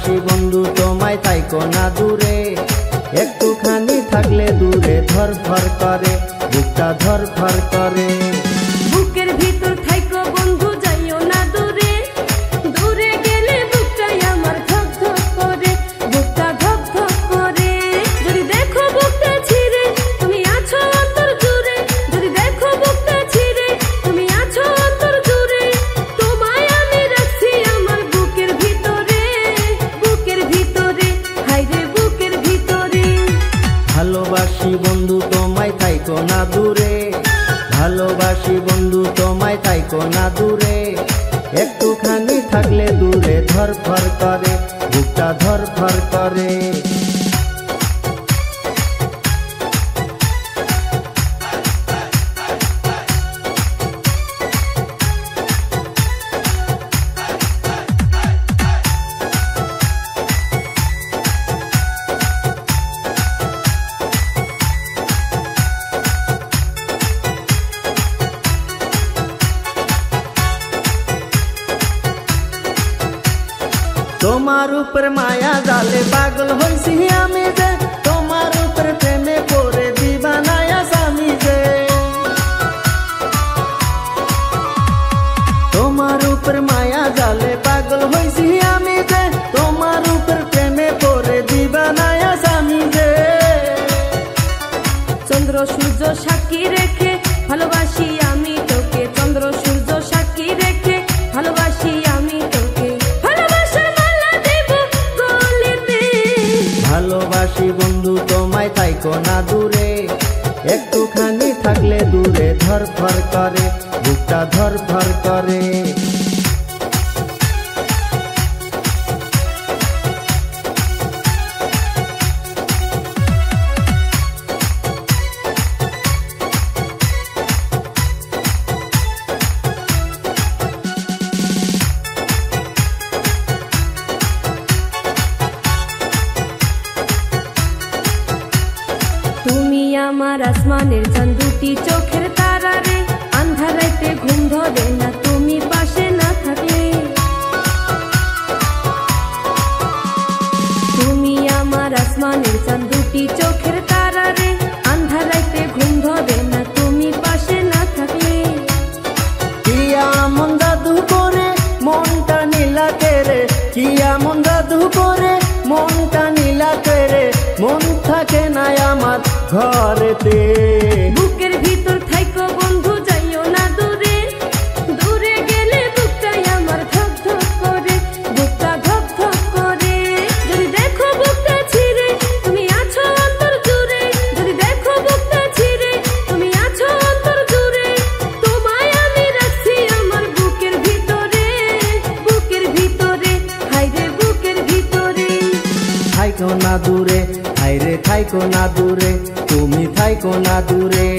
ভালোবাসি বন্ধু তোমায় থাইকো না দূরে, একটুখানি থাকলে দূরে ধরফর করে, বুকটা ধরফর করে। বুকের ভিতর থাইকো বন্ধু যাইও না দূরে, দূরে গেলে বুকটাই আমার ধক ধক করে, বুকটা ধক ধক করে। যদি দেখো বুকটা ছিঁড়ে তুমি আছো অন্তর জুড়ে, যদি দেখো বুকটা ছিঁড়ে তুমি আছো অন্তর জুড়ে, তোমায় আমি রাখছি আমার বুকের ভিতরে, বুকের ভিতরে, হায়রে বুকের ভিতরে। ভালোবাসি বন্ধু তোমায় থাইকো না দূরে, ভালোবাসি বন্ধু তোমায় থাইকো না দূরে, একটুখানি থাকলে দূরে ধরফর করে, বুকটা ধরফর করে। তোমার উপর মায়া জালে পাগল হইছি আমি যে, তোমার উপর প্রেমে পড়ে দিবানায়া স্বামী যে। তোমার উপর মায়া জালে পাগল হইছি আমি যে, তোমার উপর প্রেমে পড়ে দিবানায়া স্বামী যে। চন্দ্র সূর্য সাক্ষী রেখে ভালোবাসি আমি তোকে, চন্দ্র সূর্য সাক্ষী রেখে ভালোবাসি আমি তোকে, ভালোবাসি বন্ধু তোমায় থাইকো না দূরে, একটুখানি থাকলে দূরে ধরফর করে, বুকটা ধরফর করে। তুমি আমার আসমানের চাঁদ, দুটি চোখের তারা রে, আন্ধার রাতে ঘুম ধরে না তুমি পাশে না থাকলে। তুমি আমার আসমানের চাঁদ, দুটি চোখের তারা রে, আন্ধার রাতে ঘুম ধরে না তুমি পাশে না থাকলে। কিয়া মন জাদু করে মনটা নীলা করে, কিয়া মন জাদু করে মনটা নীলা করে, মন থাকে না আমার ঘরেতে। বুকের ভিতর থাইকো বন্ধু যাইও না দূরে, দূরে গেলে বুকটাই আমার ধক ধক করে, বুকটা ধক ধক করে। যদি দেখো বুকটা ছিঁড়ে তুমি আছো অন্তর জুড়ে, যদি দেখো বুকটা ছিঁড়ে তুমি আছো অন্তর জুড়ে, তোমায় আমি রাখছি আমার বুকের ভিতরে, বুকের ভিতরে, হায়রে বুকের ভিতরে। থাইকো না দূরে, হায়রে থাইকো না দূরে, তুমি থাইকো না দূরে।